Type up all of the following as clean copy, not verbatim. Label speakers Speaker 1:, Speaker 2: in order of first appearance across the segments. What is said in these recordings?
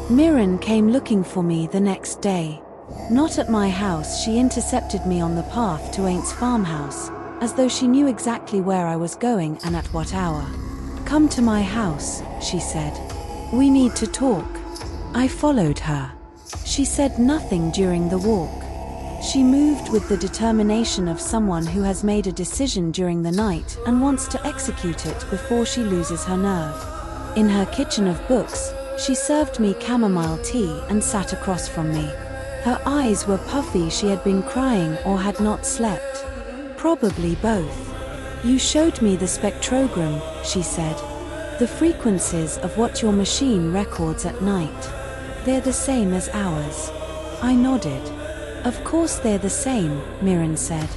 Speaker 1: Miren came looking for me the next day. Not at my house, she intercepted me on the path to Aunt's farmhouse, as though she knew exactly where I was going and at what hour. "Come to my house," she said. "We need to talk." I followed her. She said nothing during the walk. She moved with the determination of someone who has made a decision during the night and wants to execute it before she loses her nerve. In her kitchen of books, she served me chamomile tea and sat across from me. Her eyes were puffy. She had been crying or had not slept. Probably both. "You showed me the spectrogram," she said. "The frequencies of what your machine records at night. They're the same as ours." I nodded. "Of course they're the same," Miren said.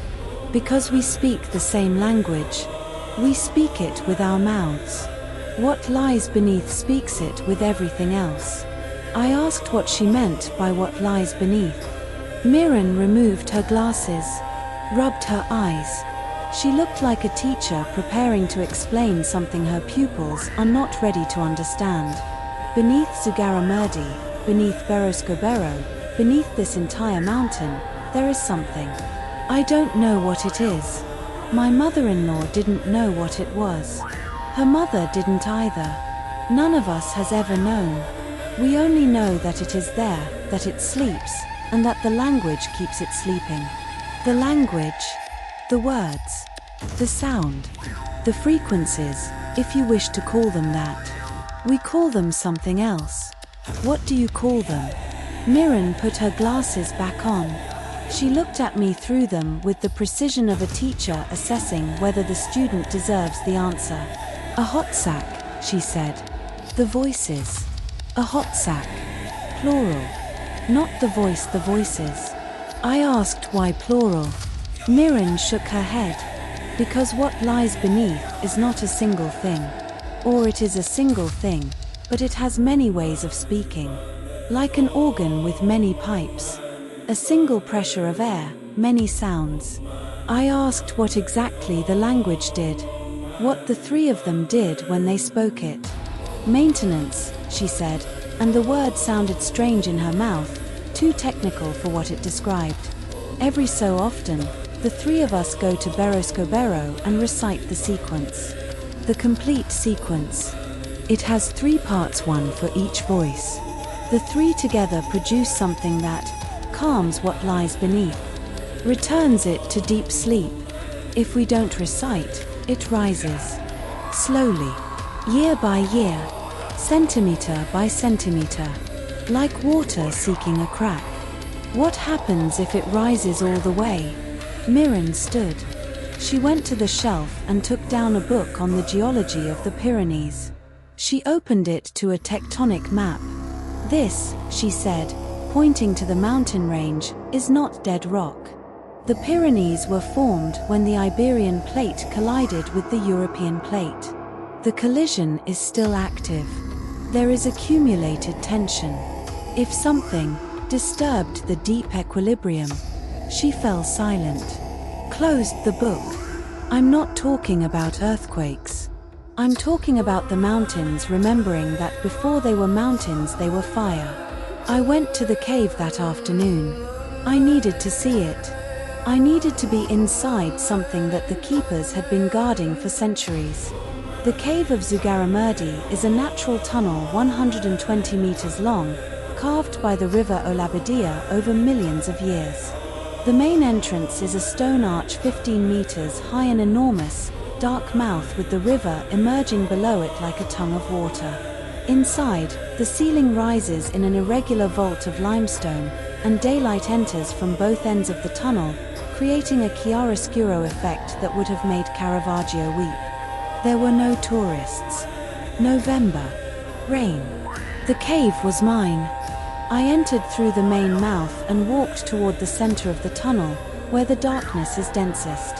Speaker 1: "Because we speak the same language. We speak it with our mouths. What lies beneath speaks it with everything else." I asked what she meant by what lies beneath. Miren removed her glasses, rubbed her eyes. She looked like a teacher preparing to explain something her pupils are not ready to understand. Beneath Zugarramurdi, beneath Beroscobero, beneath this entire mountain, there is something. I don't know what it is. My mother-in-law didn't know what it was. Her mother didn't either. None of us has ever known. We only know that it is there, that it sleeps, and that the language keeps it sleeping. The language, the words, the sound, the frequencies, if you wish to call them that. We call them something else. What do you call them? Miren put her glasses back on. She looked at me through them with the precision of a teacher assessing whether the student deserves the answer. "A hot sack," she said. "The voices. A hot sack. Plural. Not the voice, the voices." I asked why plural. Miren shook her head. "Because what lies beneath is not a single thing. Or it is a single thing, but it has many ways of speaking. Like an organ with many pipes. A single pressure of air, many sounds." I asked what exactly the language did. What the three of them did when they spoke it. "Maintenance," she said, and the word sounded strange in her mouth, too technical for what it described. "Every so often, the three of us go to Beroscobero and recite the sequence. The complete sequence. It has 3 parts, one for each voice. The 3 together produce something that calms what lies beneath, returns it to deep sleep. If we don't recite, it rises. Slowly. Year by year. Centimeter by centimeter. Like water seeking a crack. What happens if it rises all the way?" Miren stood. She went to the shelf and took down a book on the geology of the Pyrenees. She opened it to a tectonic map. "This," she said, pointing to the mountain range, "is not dead rock. The Pyrenees were formed when the Iberian plate collided with the European plate. The collision is still active. There is accumulated tension. If something disturbed the deep equilibrium." She fell silent. Closed the book. "I'm not talking about earthquakes. I'm talking about the mountains, remembering that before they were mountains they were fire. I went to the cave that afternoon. I needed to see it. I needed to be inside something that the keepers had been guarding for centuries. The cave of Zugarramurdi is a natural tunnel 120 meters long, carved by the river Olabedia over millions of years. The main entrance is a stone arch 15 meters high, an enormous, dark mouth with the river emerging below it like a tongue of water. Inside, the ceiling rises in an irregular vault of limestone, and daylight enters from both ends of the tunnel, creating a chiaroscuro effect that would have made Caravaggio weep. There were no tourists. November. Rain. The cave was mine. I entered through the main mouth and walked toward the center of the tunnel, where the darkness is densest.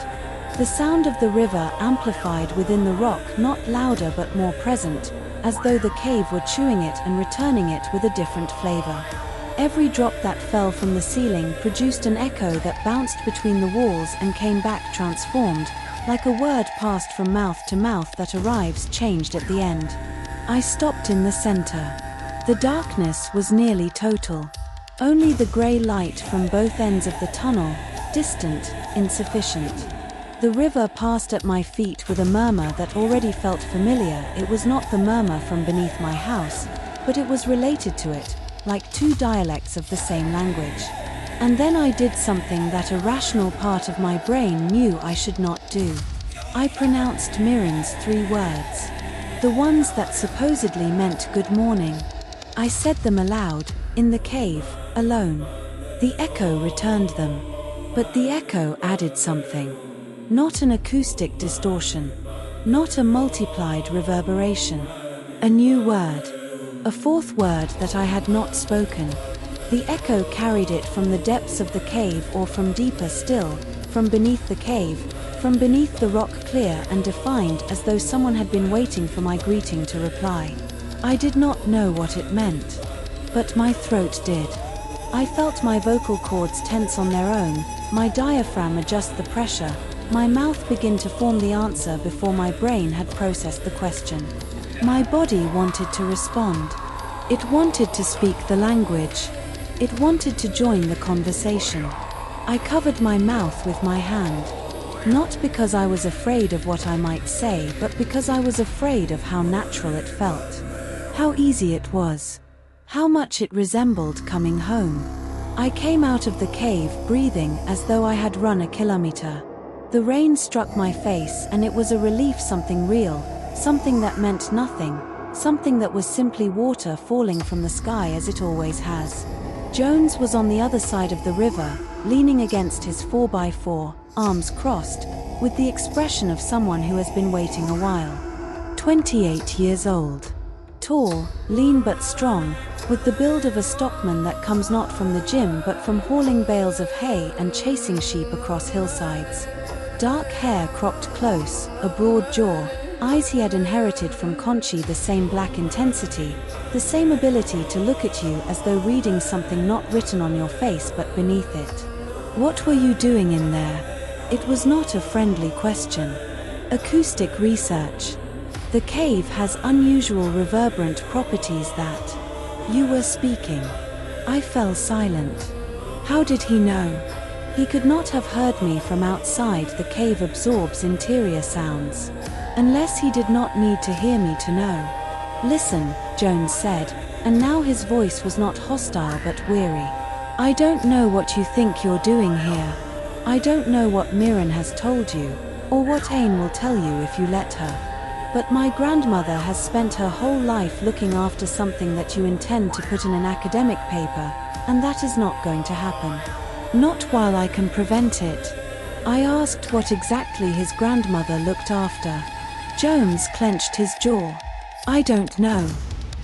Speaker 1: The sound of the river amplified within the rock, not louder but more present, as though the cave were chewing it and returning it with a different flavor. Every drop that fell from the ceiling produced an echo that bounced between the walls and came back transformed, like a word passed from mouth to mouth that arrives changed at the end. I stopped in the center. The darkness was nearly total. Only the grey light from both ends of the tunnel, distant, insufficient. The river passed at my feet with a murmur that already felt familiar. It was not the murmur from beneath my house, but it was related to it, like two dialects of the same language. And then I did something that a rational part of my brain knew I should not do. I pronounced Miren's 3 words. The ones that supposedly meant good morning. I said them aloud, in the cave, alone. The echo returned them. But the echo added something. Not an acoustic distortion. Not a multiplied reverberation. A new word. A 4th word that I had not spoken. The echo carried it from the depths of the cave, or from deeper still, from beneath the cave, from beneath the rock, clear and defined, as though someone had been waiting for my greeting to reply. I did not know what it meant. But my throat did. I felt my vocal cords tense on their own, my diaphragm adjust the pressure, my mouth begin to form the answer before my brain had processed the question. My body wanted to respond. It wanted to speak the language. It wanted to join the conversation. I covered my mouth with my hand. Not because I was afraid of what I might say, but because I was afraid of how natural it felt. How easy it was. How much it resembled coming home. I came out of the cave breathing as though I had run a kilometer. The rain struck my face, and it was a relief, something real, something that meant nothing, something that was simply water falling from the sky as it always has. Jones was on the other side of the river, leaning against his 4x4, arms crossed, with the expression of someone who has been waiting a while. 28 years old. Tall, lean but strong, with the build of a stockman that comes not from the gym but from hauling bales of hay and chasing sheep across hillsides. Dark hair cropped close, a broad jaw, eyes he had inherited from Conchi, the same black intensity, the same ability to look at you as though reading something not written on your face but beneath it. What were you doing in there? It was not a friendly question. Acoustic research. The cave has unusual reverberant properties that... You were speaking. I fell silent. How did he know? He could not have heard me from outside. The cave absorbs interior sounds. Unless he did not need to hear me to know. Listen, Jones said, and now his voice was not hostile but weary. I don't know what you think you're doing here. I don't know what Miren has told you, or what Ain will tell you if you let her. But my grandmother has spent her whole life looking after something that you intend to put in an academic paper, and that is not going to happen. Not while I can prevent it. I asked what exactly his grandmother looked after. Jones clenched his jaw. I don't know.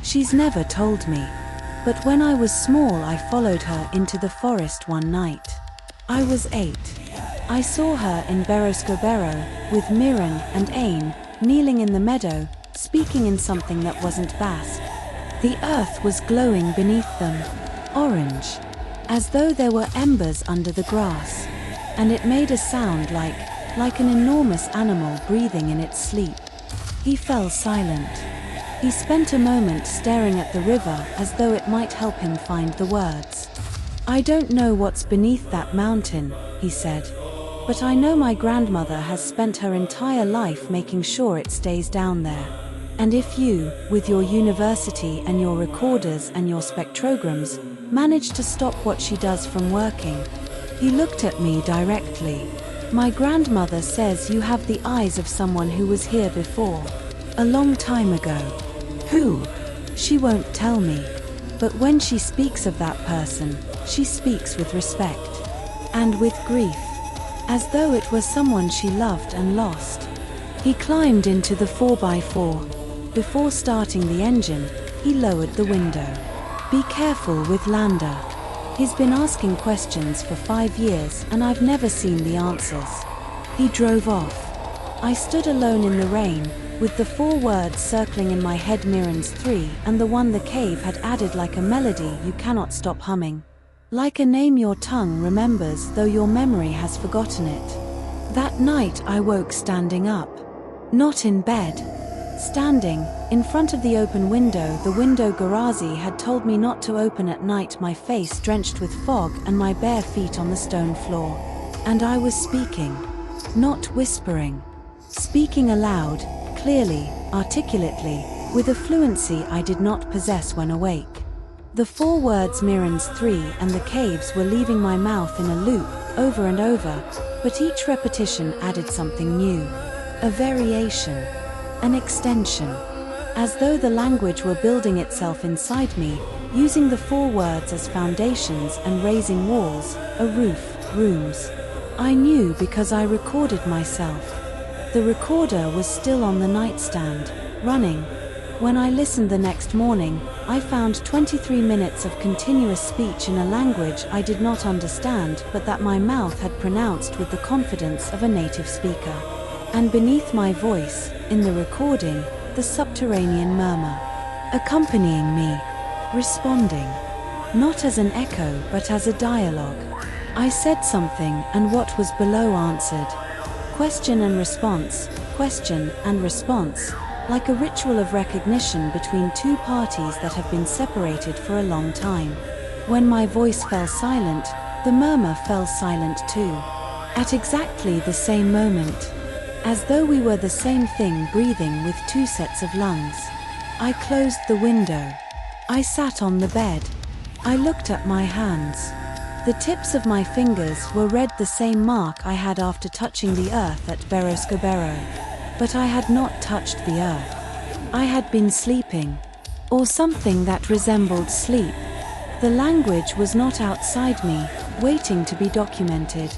Speaker 1: She's never told me. But when I was small, I followed her into the forest one night. I was 8. I saw her in Beroscobero, with Miren and Ain, kneeling in the meadow, speaking in something that wasn't Basque. The earth was glowing beneath them, orange, as though there were embers under the grass, and it made a sound like an enormous animal breathing in its sleep. He fell silent. He spent a moment staring at the river as though it might help him find the words. I don't know what's beneath that mountain, he said. But I know my grandmother has spent her entire life making sure it stays down there. And if you, with your university and your recorders and your spectrograms, manage to stop what she does from working. He looked at me directly. My grandmother says you have the eyes of someone who was here before. A long time ago. Who? She won't tell me. But when she speaks of that person, she speaks with respect. And with grief. As though it were someone she loved and lost. He climbed into the 4x4. Before starting the engine, he lowered the window. Be careful with Landa. He's been asking questions for 5 years and I've never seen the answers. He drove off. I stood alone in the rain, with the 4 words circling in my head, Miren's 3, and the one the cave had added like a melody you cannot stop humming. Like a name your tongue remembers though your memory has forgotten it. That night I woke standing up. Not in bed. Standing in front of the open window, the window Garazi had told me not to open at night, my face drenched with fog and my bare feet on the stone floor. And I was speaking, not whispering. Speaking aloud, clearly, articulately, with a fluency I did not possess when awake. The 4 words Miren's 3 and the caves were leaving my mouth in a loop, over and over, but each repetition added something new. A variation. An extension. As though the language were building itself inside me, using the 4 words as foundations and raising walls, a roof, rooms. I knew because I recorded myself. The recorder was still on the nightstand, running. When I listened the next morning, I found 23 minutes of continuous speech in a language I did not understand, but that my mouth had pronounced with the confidence of a native speaker. And beneath my voice, in the recording, the subterranean murmur, accompanying me, responding, not as an echo but as a dialogue. I said something and what was below answered. Question and response, like a ritual of recognition between 2 parties that have been separated for a long time. When my voice fell silent, the murmur fell silent too. At exactly the same moment. As though we were the same thing breathing with 2 sets of lungs. I closed the window. I sat on the bed. I looked at my hands. The tips of my fingers were red, the same mark I had after touching the earth at Beroscobero. But I had not touched the earth. I had been sleeping. Or something that resembled sleep. The language was not outside me, waiting to be documented.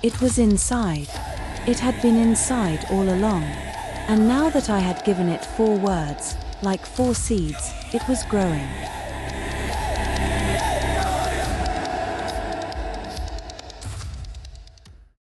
Speaker 1: It was inside. It had been inside all along. And now that I had given it 4 words, like 4 seeds, it was growing.